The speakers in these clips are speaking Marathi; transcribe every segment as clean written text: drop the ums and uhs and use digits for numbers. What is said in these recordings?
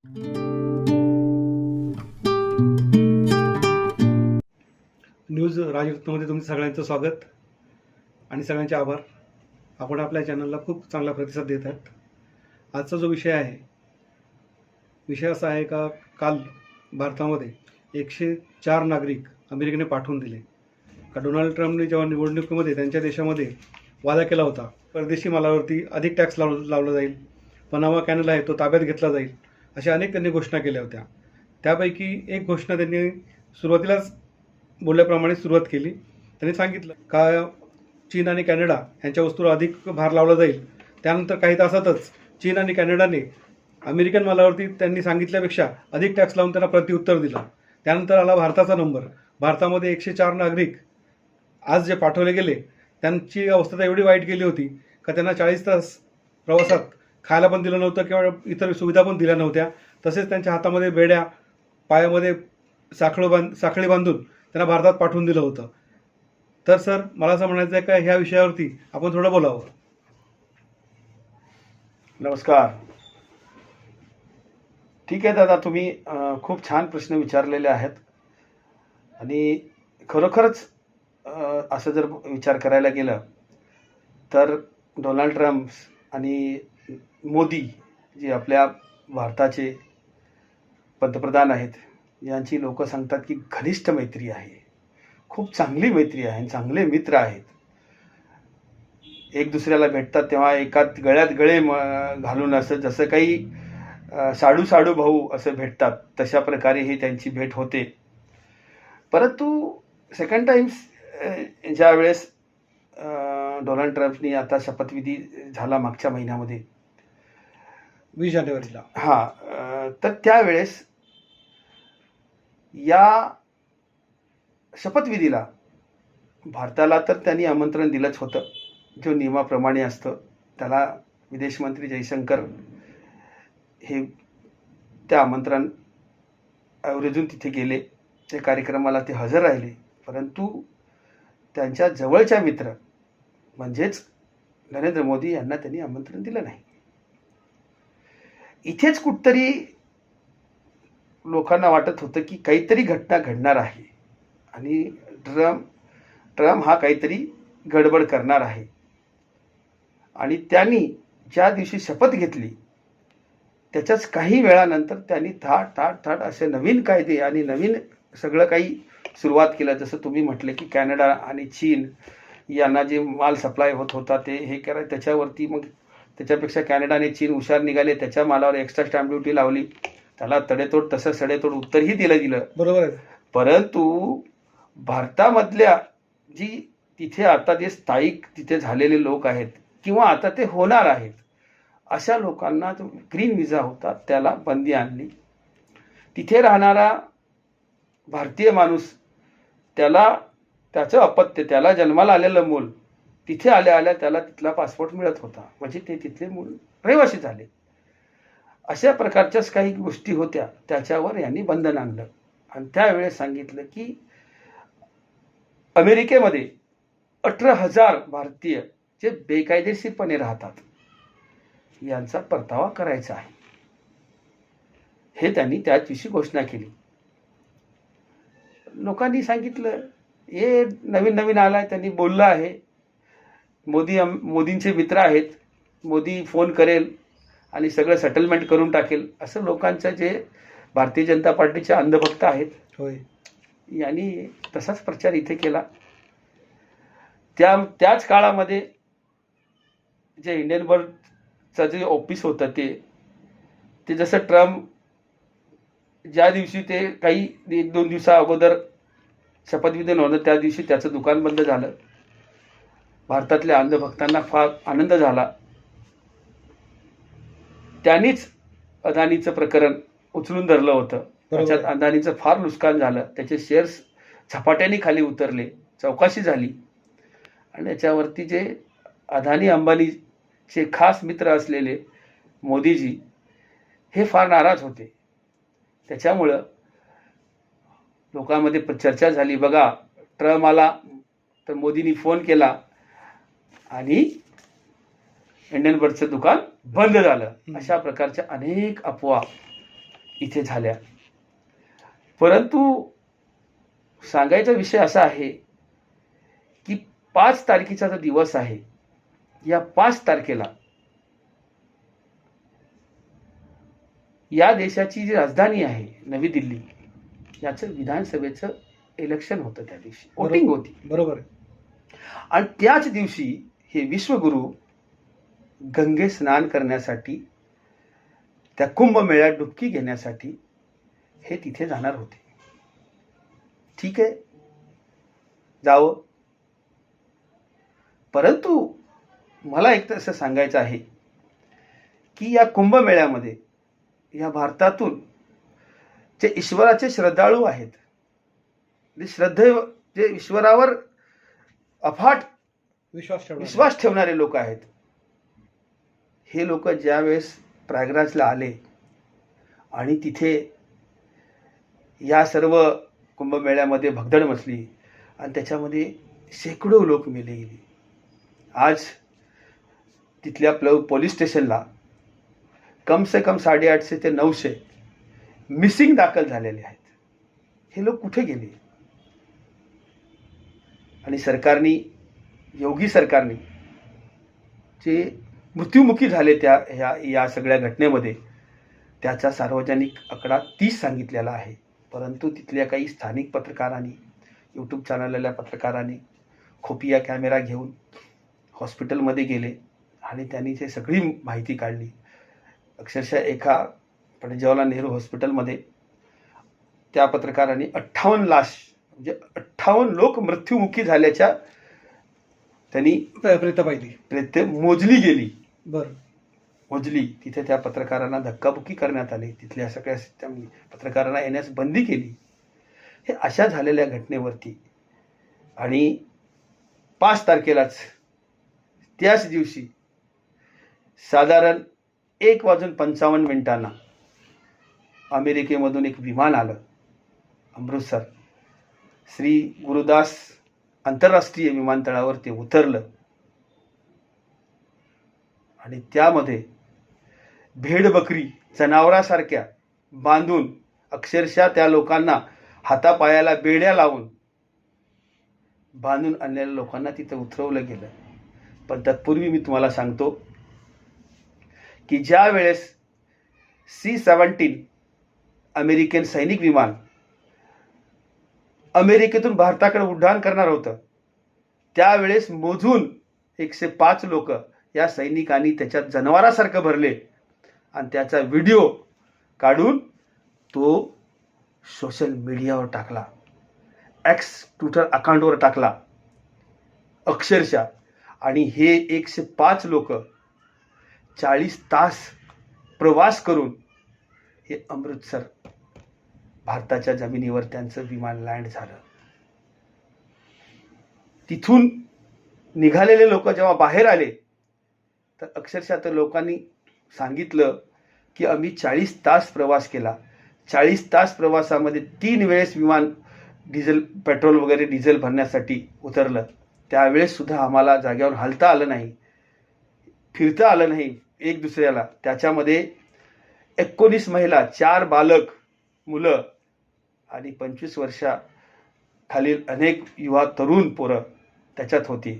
न्यूज राजरत्नमध्ये तुमचं सगळ्यांचं स्वागत आणि सगळ्यांचे आभार. आपण आपल्या चॅनलला खूप चांगला प्रतिसाद देत आहात. आजचा जो विषय असा आहे का काल भारतामध्ये 104 नागरिक अमेरिकेने पाठवून दिले. का डोनाल्ड ट्रम्पने जेव्हा निवडणुकीमध्ये त्यांच्या देशामध्ये वादा केला होता परदेशी मालावरती अधिक टॅक्स लावला जाईल, पनामा कॅनल आहे तो ताब्यात घेतला जाईल, अशा अनेक त्यांनी घोषणा केल्या होत्या. त्यापैकी एक घोषणा त्यांनी सुरुवातीलाच बोलल्याप्रमाणे सुरुवात केली. त्यांनी सांगितलं का चीन आणि कॅनडा यांच्या वस्तूवर अधिक भार लावला जाईल. त्यानंतर काही तासातच चीन आणि कॅनडाने अमेरिकन मालावरती त्यांनी सांगितल्यापेक्षा अधिक टॅक्स लावून त्यांना प्रत्युत्तर दिलं. त्यानंतर आला भारताचा नंबर. भारतामध्ये 104 नागरिक आज जे पाठवले गेले त्यांची अवस्था तर एवढी वाईट गेली होती का त्यांना 40 तास प्रवासात खायला पण दिलं नव्हतं किंवा इतर सुविधा पण दिल्या नव्हत्या. तसेच त्यांच्या हातामध्ये बेड्या, पायामध्ये साखळी बांधून त्यांना भारतात पाठवून दिलं होतं. तर सर, मला असं म्हणायचं आहे का ह्या विषयावरती आपण थोडं बोलावं. नमस्कार. ठीक आहे दादा, तुम्ही खूप छान प्रश्न विचारलेले आहेत आणि खरोखरच असं जर विचार करायला गेलं तर डोनाल्ड ट्रम्प आणि मोदी जे आपल्या भारताचे पंतप्रधान आहेत यांची लोक सांगतात की घनिष्ठ मैत्री आहे, खूप चांगली मैत्री आहे, चांगले मित्र आहेत. एक दुसऱ्याला भेटतात तेव्हा एकात गळ्यात गळे घालून असं जसं काही साडू भाऊ असं भेटतात तशा प्रकारे ही त्यांची भेट होते. परंतु सेकंड टाइम्स ज्या वेळेस डोनाल्ड ट्रम्पनी आता शपथविधी झाला मागच्या महिन्यामध्ये 20 जानेवारीला, तर त्यावेळेस या शपथविधीला भारताला तर त्यांनी आमंत्रण दिलंच होतं, जो नियमाप्रमाणे असतं. त्याला विदेश मंत्री जयशंकर हे त्या आमंत्रण आवर्जून तिथे गेले, त्या कार्यक्रमाला ते हजर राहिले. परंतु त्यांच्या जवळच्या मित्र म्हणजेच नरेंद्र मोदी यांना त्यांनी आमंत्रण दिलं नाही. इथेच कुठतरी लोकांना वाटत होतं की काहीतरी घटना घडणार आहे आणि ट्रम्प हा काहीतरी गडबड करणार आहे. आणि त्यांनी ज्या दिवशी शपथ घेतली त्याच्याच काही वेळानंतर त्यांनी थाट असे नवीन कायदे आणि नवीन सगळं काही सुरुवात केलं. जसं तुम्ही म्हटले की कॅनडा आणि चीन यांना जे माल सप्लाय होत होता ते हे करायचं, त्याच्यावरती मग त्याच्यापेक्षा कॅनडा आणि चीन हुशार निघाले, त्याच्या मालावर एक्स्ट्रा स्टॅम्प ड्युटी लावली, त्याला तडेतोड तसं सडेतोड उत्तरही दिलं. बरोबर आहे. परंतु भारतामधल्या जी तिथे आता जे स्थायिक तिथे झालेले लोक आहेत किंवा आता ते होणार आहेत अशा लोकांना जो ग्रीन विजा होता त्याला बंदी आणली. तिथे राहणारा भारतीय माणूस त्याचं अपत्य, त्याला जन्माला आलेलं मूल तिथे आल्या त्याला तिथला पासपोर्ट मिळत होता, म्हणजे ते तिथले मूल रहिवासी झाले. अशा प्रकारच्याच काही गोष्टी होत्या, त्याच्यावर यांनी बंधन आणलं. आणि त्यावेळेस सांगितलं की अमेरिकेमध्ये 18,000 भारतीय जे बेकायदेशीरपणे राहतात यांचा परतावा करायचा आहे, हे त्यांनी त्याच दिवशी घोषणा केली. लोकांनी सांगितलं हे नवीन आलाय, त्यांनी बोललं आहे, मोदींचे मित्र आहेत, मोदी फोन करेल आणि सगळं सेटलमेंट करून टाकेल, असं लोकांचं जे भारतीय जनता पार्टीचे अंधभक्त आहेत होय यांनी तसाच प्रचार इथे केला. त्याच काळामध्ये जे हिंडनबर्गचं जे ऑफिस होतं ते जसं ट्रम्प ज्या दिवशी ते काही 1-2 दिवसा अगोदर शपथविधी नव्हतं त्या दिवशी त्याचं दुकान बंद झालं. भारतातल्या अंधभक्तांना फार आनंद झाला. त्यांनीच अदानीचं प्रकरण उचलून धरलं होतं. त्याच्यात अदानीचं फार नुकसान झालं, त्याचे शेअर्स झपाट्याने खाली उतरले, चौकशी झाली आणि याच्यावरती जे अदानी अंबानीचे खास मित्र असलेले मोदीजी हे फार नाराज होते. त्याच्यामुळं लोकांमध्ये चर्चा झाली, बघा ट्रम्प आला तर मोदींनी फोन केला आणि हिंडनबर्गचं दुकान बंद झालं. अशा प्रकारच्या अनेक अफवा इथे झाल्या. परंतु सांगायचा विषय असा आहे की 5 तारखेचा जो दिवस आहे, या 5 तारखेला या देशाची जी राजधानी आहे नवी दिल्ली, याचं विधानसभेचं इलेक्शन होतं. त्या दिवशी वोटिंग होती. बरोबर आहे. आणि त्याच दिवशी हे विश्वगुरू गंगे स्नान करण्यासाठी, त्या कुंभमेळ्यात डुबकी घेण्यासाठी हे तिथे जाणार होते. ठीक आहे, जावं. परंतु मला एक तर असं सांगायचं आहे की या कुंभमेळ्यामध्ये या भारतातून जे ईश्वराचे श्रद्धाळू आहेत, जे ईश्वरावर अफाट विश्वास ठेवणारे लोक आहेत, हे लोक ज्यावेळेस प्रयागराजला आले आणि तिथे या सर्व कुंभमेळ्यामध्ये भगदड मचली आणि त्याच्यामध्ये शेकडो लोक मेले गेले. आज तिथल्या पोलीस स्टेशनला कम से कम 850 ते 900 मिसिंग दाखल झालेले आहेत. हे लोक कुठे गेले? आणि सरकारने, योगी सरकारने जे मृत्युमुखी झाले या सगळ्या घटनेमध्ये, त्याचा सार्वजनिक आकडा 30 सांगितलेला आहे. परंतु तिथल्या काही स्थानिक पत्रकारांनी, यूट्यूब चॅनलल्या पत्रकारांनी खोपिया कॅमेरा घेऊन हॉस्पिटलमध्ये गेले आणि त्यांनी ते सगळी माहिती काढली. अक्षरशः एका पंडित जवाहरलाल नेहरू हॉस्पिटलमध्ये त्या पत्रकारांनी 58 लाश, म्हणजे 58 लोक मृत्युमुखी झाल्याच्या त्यांनी प्रेत मोजली गेली. मोजली. तिथे त्या पत्रकारांना धक्काबुक्की करण्यात आली. तिथल्या सगळ्या पत्रकारांना येण्यास बंदी केली. हे अशा झालेल्या घटनेवरती आणि 5 तारखेलाच त्याच दिवशी साधारण 1:55 अमेरिकेमधून एक विमान आलं. अमृतसर श्री गुरुदास आंतरराष्ट्रीय विमानतळावर ते उतरलं आणि त्यामध्ये भेडबकरी जनावरासारख्या बांधून, अक्षरशः त्या लोकांना हातापायाला बेड्या लावून बांधून आणलेल्या लोकांना तिथं उतरवलं गेलं. पण तत्पूर्वी मी तुम्हाला सांगतो की ज्या वेळेस C-17 अमेरिकन सैनिक विमान अमेरिकेतून भारताकडे उड्डाण करणार होतं, त्यावेळेस मोजून 105 लोक या सैनिकांनी त्याच्यात जनावरासारखं भरले आणि त्याचा व्हिडिओ काढून तो सोशल मीडियावर टाकला, एक्स ट्विटर अकाउंटवर टाकला अक्षरशः. आणि हे 105 लोक 40 तास प्रवास करून हे अमृतसर, भारताच्या जमिनीवर त्यांचं विमान लँड झालं. तिथून निघालेले लोक जेव्हा बाहेर आले तर अक्षरशः त्या लोकांनी सांगितलं की आम्ही 40 तास प्रवास केला. 40 तास प्रवासामध्ये 3 वेळेस विमान पेट्रोल वगैरे डिझेल भरण्यासाठी उतरलं. त्यावेळेस सुद्धा आम्हाला जाग्यावर हलता आलं नाही, फिरता आलं नाही एक दुसऱ्याला. त्याच्यामध्ये 19 महिला, 4 बालक मुलं आणि 25 वर्षाखालील अनेक युवा तरुण पोरं त्याच्यात होती.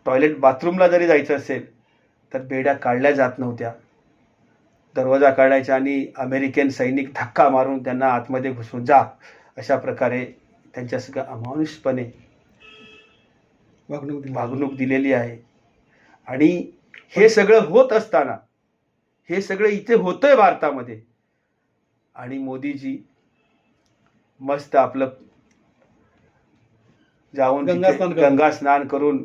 टॉयलेट बाथरूमला जरी जायचं असेल तर बेड्या काढल्या जात नव्हत्या. दरवाजा काढायचा आणि अमेरिकन सैनिक धक्का मारून त्यांना आतमध्ये घुसून जा, अशा प्रकारे त्यांच्या सगळ्या अमानुषपणे वागणूक दिलेली आहे. आणि हे सगळं होत असताना, हे सगळं इथे होतंय भारतामध्ये, आणि मोदीजी मस्त आपलं जाऊन गंगा स्नान करून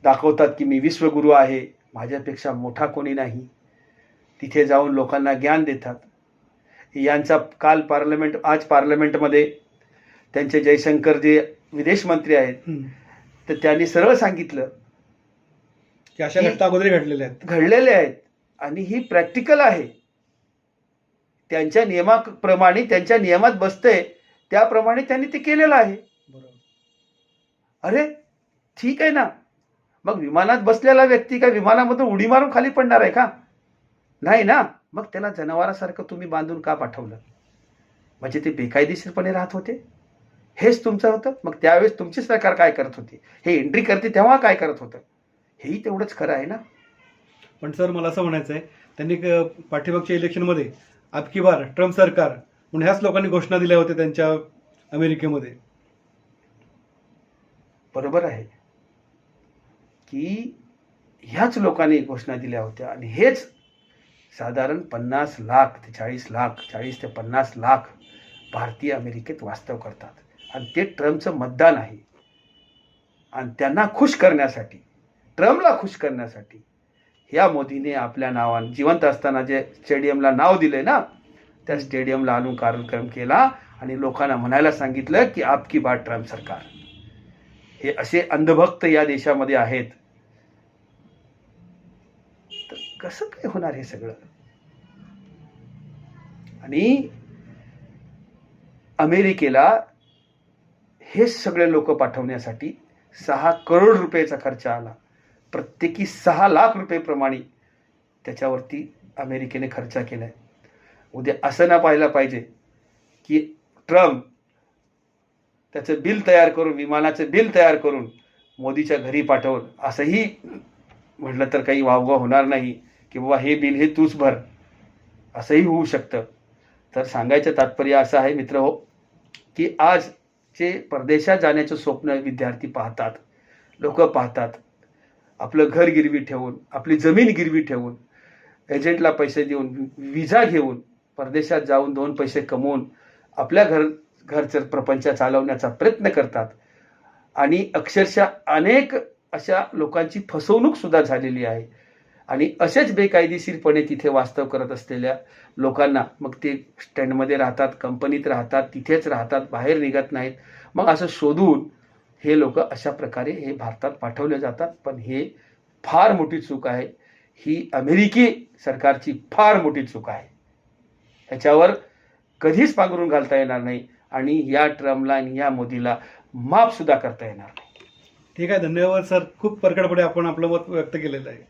दाखवतात की मी विश्वगुरू आहे, माझ्यापेक्षा मोठा कोणी नाही. तिथे जाऊन लोकांना ज्ञान देतात. यांचा काल आज पार्लमेंटमध्ये त्यांचे जयशंकर जे विदेश मंत्री आहेत, तर त्यांनी सरळ सांगितलं की अशा घटना अगोदर घडलेल्या आहेत आणि ही प्रॅक्टिकल आहे. त्यांच्या नियमाप्रमाणे, त्यांच्या नियमात बसतंय त्याप्रमाणे त्यांनी ते केलेलं आहे. अरे ठीक आहे ना, मग विमानात बसलेला व्यक्ती काय विमानामधून उडी मारून खाली पडणार आहे का? नाही ना. मग त्याला जनावरासारखं तुम्ही बांधून का पाठवलं? म्हणजे ते बेकायदेशीरपणे राहत होते, हेच तुमचं होतं. मग त्यावेळेस तुमची सरकार काय करत होती, हे एंट्री करते तेव्हा काय करत होतं, हेही तेवढंच खरं आहे ना. पण सर मला असं म्हणायचं आहे, त्यांनी पाठीमागच्या इलेक्शनमध्ये अब की बार ट्रम्प सरकार म्हणून ह्याच लोकांनी घोषणा दिल्या होत्या त्यांच्या अमेरिकेमध्ये. बरोबर आहे की ह्याच लोकांनी घोषणा दिल्या होत्या आणि हेच साधारण 50 लाख ते 40 लाख, 40 ते 50 लाख भारतीय अमेरिकेत वास्तव करतात आणि ते ट्रम्पचं मतदान आहे. आणि त्यांना खुश करण्यासाठी, ट्रम्पला खुश करण्यासाठी ह्या मोदीने आपल्या नावाने जिवंत असताना जे स्टेडियमला नाव दिले ना, त्या स्टेडियमला आणून कार्यक्रम केला आणि लोकांना म्हणायला सांगितलं की आपकी बात ट्रम्प सरकार. हे असे अंधभक्त या देशामध्ये आहेत, तर कसं काय होणार हे सगळं. आणि अमेरिकेला हे सगळे लोक पाठवण्यासाठी 6 करोड रुपयाचा खर्च आला. प्रत्येकी 6 लाख रुपये प्रमाणे त्याच्यावरती अमेरिकेने खर्च केलाय. उद्या असं ना पाहायला पाहिजे की ट्रम्प त्याचं बिल तयार करून, विमानाचं बिल तयार करून मोदीच्या घरी पाठवून, असंही म्हटलं तर काही वावगा होणार नाही की बाबा हे बिल हे तूच भर, असंही होऊ शकतं. तर सांगायचं तात्पर्य असं आहे मित्र हो, की आज जे परदेशात जाण्याचं स्वप्न विद्यार्थी पाहतात, लोक पाहतात, आपलं घर गिरवी ठेवून, आपली जमीन गिरवी ठेवून, एजंटला पैसे देऊन, विजा घेऊन परदेशात जाऊन 2 पैसे कमवून आपल्या घरचं प्रपंच चालवण्याचा प्रयत्न करतात. आणि अक्षरशः अनेक अशा लोकांची फसवणूक सुद्धा झालेली आहे. आणि असेच बेकायदेशीरपणे तिथे वास्तव करत असलेल्या लोकांना मग ते स्टँडमध्ये राहतात, कंपनीत राहतात, तिथेच राहतात, बाहेर निघत नाहीत. मग असं शोधून हे लोक अशा प्रकारे हे भारतात पाठवले जातात. पण हे फार मोठी चूक आहे. ही अमेरिकी सरकारची फार मोठी चूक आहे. ह्याच्यावर कधीच पांघरून घालता येणार नाही आणि या ट्रम्पला आणि या मोदीला माफ सुद्धा करता येणार नाही. ठीक आहे, धन्यवाद सर. खूप परखडपणे आपण आपलं मत व्यक्त केलेलं आहे.